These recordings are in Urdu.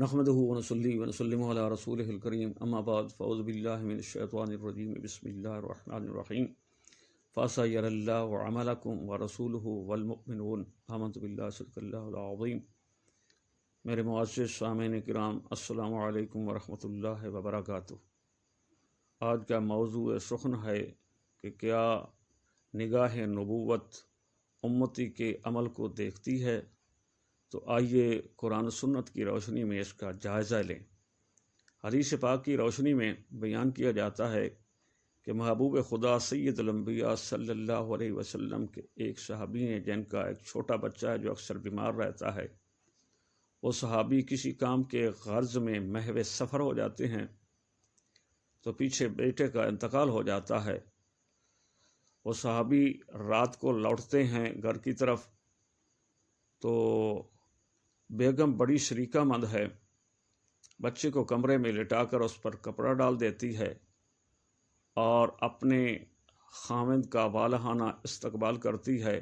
نحمده ونصلي ونسلم على رسوله الكريم اما بعد فاعوذ بالله من الشيطان الرجيم بسم الله الرحمن الرحيم فسيرى الله عملكم ورسوله والمؤمنون آمنت بالله صدق الله العظيم۔ میرے معزز سامعین کرام، السلام علیکم ورحمۃ اللہ وبرکاتہ۔ آج کا موضوع سخن ہے کہ کیا نگاہ نبوت امتی کے عمل کو دیکھتی ہے؟ تو آئیے قرآن و سنت کی روشنی میں اس کا جائزہ لیں۔ حدیث پاک کی روشنی میں بیان کیا جاتا ہے کہ محبوب خدا سید الانبیاء صلی اللہ علیہ وسلم کے ایک صحابی ہیں جن کا ایک چھوٹا بچہ ہے جو اکثر بیمار رہتا ہے۔ وہ صحابی کسی کام کے غرض میں محو سفر ہو جاتے ہیں تو پیچھے بیٹے کا انتقال ہو جاتا ہے۔ وہ صحابی رات کو لوٹتے ہیں گھر کی طرف تو بیگم بڑی شریکہ مند ہے، بچے کو کمرے میں لٹا کر اس پر کپڑا ڈال دیتی ہے اور اپنے خاوند کا والہانہ استقبال کرتی ہے۔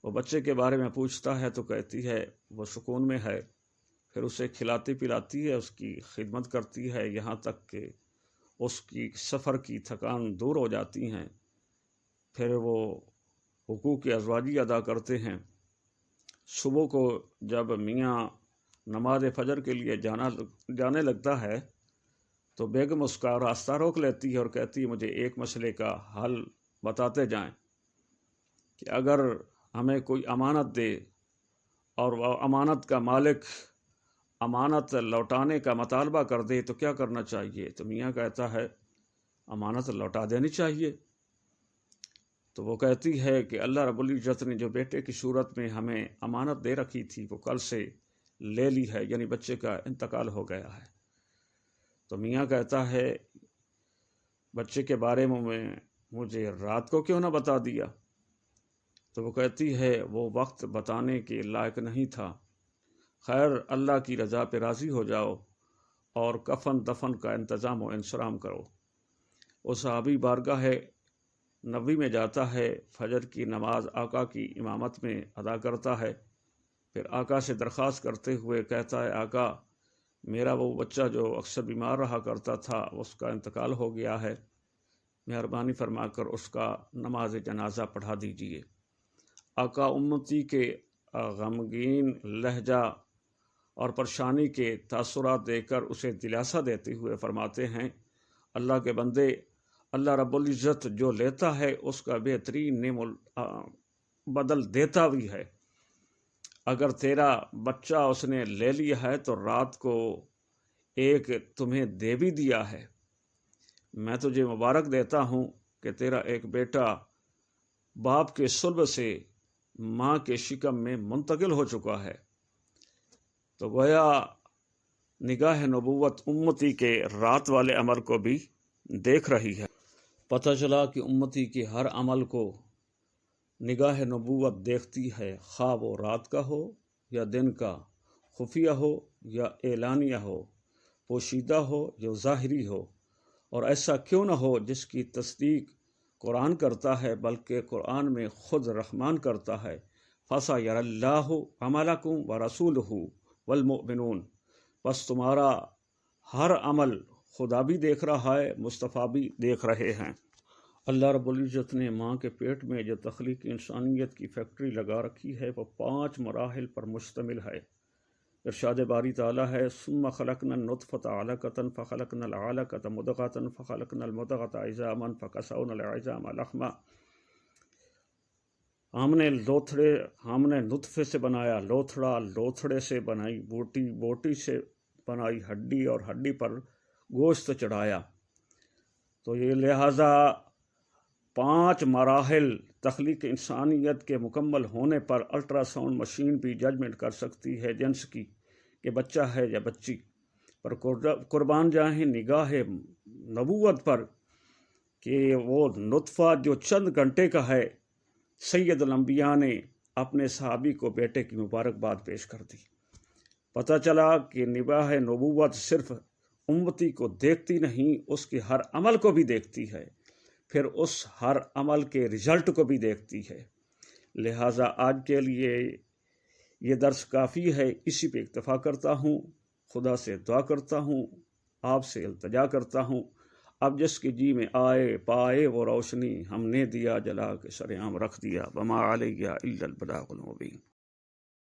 وہ بچے کے بارے میں پوچھتا ہے تو کہتی ہے وہ سکون میں ہے، پھر اسے کھلاتی پلاتی ہے، اس کی خدمت کرتی ہے، یہاں تک کہ اس کی سفر کی تھکان دور ہو جاتی ہیں۔ پھر وہ حقوق ازواجی ادا کرتے ہیں۔ صبح کو جب میاں نماز فجر کے لیے جانے لگتا ہے تو بیگم اس کا راستہ روک لیتی ہے اور کہتی ہے مجھے ایک مسئلے کا حل بتاتے جائیں کہ اگر ہمیں کوئی امانت دے اور وہ امانت کا مالک امانت لوٹانے کا مطالبہ کر دے تو کیا کرنا چاہیے؟ تو میاں کہتا ہے امانت لوٹا دینی چاہیے۔ تو وہ کہتی ہے کہ اللہ رب العزت نے جو بیٹے کی صورت میں ہمیں امانت دے رکھی تھی وہ کل سے لے لی ہے، یعنی بچے کا انتقال ہو گیا ہے۔ تو میاں کہتا ہے بچے کے بارے میں مجھے رات کو کیوں نہ بتا دیا؟ تو وہ کہتی ہے وہ وقت بتانے کے لائق نہیں تھا، خیر اللہ کی رضا پہ راضی ہو جاؤ اور کفن دفن کا انتظام و انصرام کرو۔ وہ صحابی بارگاہ نبوی میں جاتا ہے، فجر کی نماز آقا کی امامت میں ادا کرتا ہے، پھر آقا سے درخواست کرتے ہوئے کہتا ہے آقا میرا وہ بچہ جو اکثر بیمار رہا کرتا تھا اس کا انتقال ہو گیا ہے، مہربانی فرما کر اس کا نماز جنازہ پڑھا دیجیے۔ آقا امتی کے غمگین لہجہ اور پریشانی کے تاثرات دے کر اسے دلاسا دیتے ہوئے فرماتے ہیں اللہ کے بندے، اللہ رب العزت جو لیتا ہے اس کا بہترین بدل دیتا بھی ہے۔ اگر تیرا بچہ اس نے لے لیا ہے تو رات کو ایک تمہیں دے بھی دیا ہے، میں تجھے مبارک دیتا ہوں کہ تیرا ایک بیٹا باپ کے صلب سے ماں کے شکم میں منتقل ہو چکا ہے۔ تو گویا نگاہ نبوت امتی کے رات والے عمل کو بھی دیکھ رہی ہے۔ پتہ چلا کہ امتی کے ہر عمل کو نگاہ نبوت دیکھتی ہے، خواہ وہ رات کا ہو یا دن کا، خفیہ ہو یا اعلانیہ ہو، پوشیدہ ہو یا ظاہری ہو، اور ایسا کیوں نہ ہو جس کی تصدیق قرآن کرتا ہے بلکہ قرآن میں خود رحمان کرتا ہے۔ فَسَيَرَى اللَّهُ عَمَلَكُمْ وَرَسُولُهُ وَالْمُؤْمِنُونَ، بس تمہارا ہر عمل خدا بھی دیکھ رہا ہے، مصطفیٰ بھی دیکھ رہے ہیں۔ اللہ رب العزت نے ماں کے پیٹ میں جو تخلیق انسانیت کی فیکٹری لگا رکھی ہے وہ 5 مراحل پر مشتمل ہے۔ ارشاد باری تعالیٰ ہے ثم خلقنا النطفة علقة فخلقنا العلقة مضغة فخلقنا المضغة عظاما فكسونا العظام لحما۔ ہم نے نطفے سے بنایا لوتھڑا، لوتھڑے سے بنائی بوٹی، بوٹی سے بنائی ہڈی اور ہڈی پر گوشت چڑھایا۔ تو یہ لہٰذا 5 مراحل تخلیق انسانیت کے مکمل ہونے پر الٹرا ساؤنڈ مشین بھی ججمنٹ کر سکتی ہے جنس کی کہ بچہ ہے یا بچی، پر قربان جائیں نگاہ نبوت پر کہ وہ نطفہ جو چند گھنٹے کا ہے، سید الانبیاء نے اپنے صحابی کو بیٹے کی مبارکباد پیش کر دی۔ پتہ چلا کہ نگاہ نبوت صرف امتی کو دیکھتی نہیں، اس کے ہر عمل کو بھی دیکھتی ہے، پھر اس ہر عمل کے رزلٹ کو بھی دیکھتی ہے۔ لہٰذا آج کے لیے یہ درس کافی ہے، اسی پہ اکتفا کرتا ہوں۔ خدا سے دعا کرتا ہوں، آپ سے التجا کرتا ہوں، اب جس کی جی میں آئے پائے وہ روشنی ہم نے دیا جلا کے سر عام رکھ دیا، وما علیہ الا البلاغ المبین۔